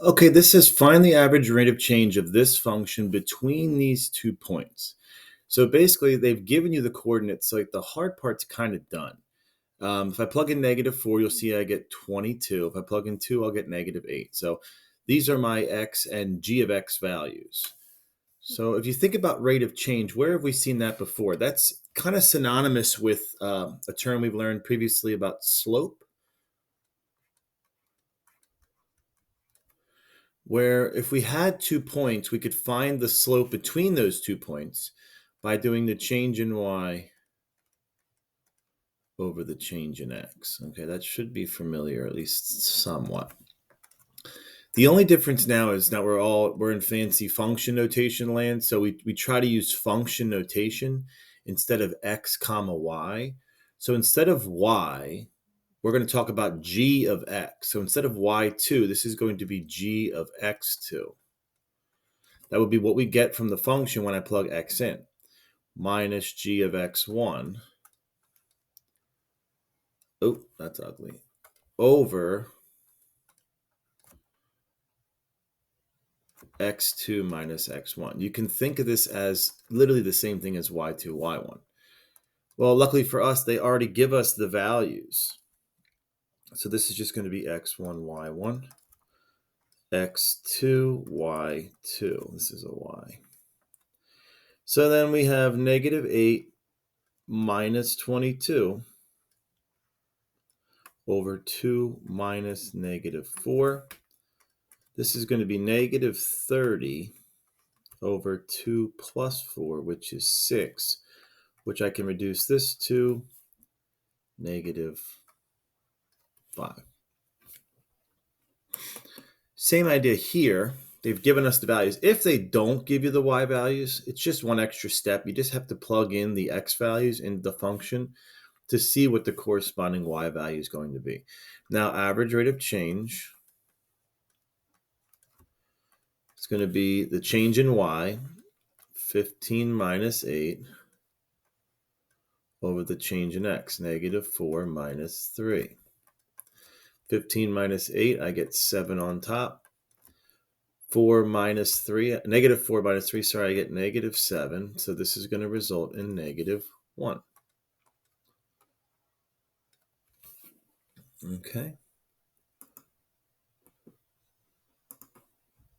Okay, this says find the average rate of change of this function between these 2 points. So basically, they've given you the coordinates, so like the hard part's kind of done. If I plug in -4, you'll see I get 22. If I plug in 2, I'll get -8. So these are my x and g of x values. So if you think about rate of change, where have we seen that before? That's kind of synonymous with a term we've learned previously about slope, where if we had 2 points, we could find the slope between those 2 points by doing the change in y over the change in x. Okay, that should be familiar, at least somewhat. The only difference now is that we're in fancy function notation land, so we try to use function notation instead of x comma y. So instead of y, we're going to talk about g of x. So instead of y2, this is going to be g of x2. That would be what we get from the function when I plug x in, minus g of x1. Oh, that's ugly. Over x2 minus x1. You can think of this as literally the same thing as y2, y1. Well, luckily for us, they already give us the values. So this is just going to be x1, y1, x2, y2. This is a y. So then we have -8 minus 22 over 2 minus -4. This is going to be -30 over 2 plus 4, which is 6, which I can reduce this to -5. Same idea here. They've given us the values. If they don't give you the y values, it's just one extra step. You just have to plug in the x values in the function to see what the corresponding y value is going to be. Now, average rate of change is going to be the change in y, 15 minus 8, over the change in x, -4 minus 3. 15 minus 8, I get 7 on top. 4 minus 3, -4 minus 3, sorry, I get -7. So this is going to result in -1. Okay.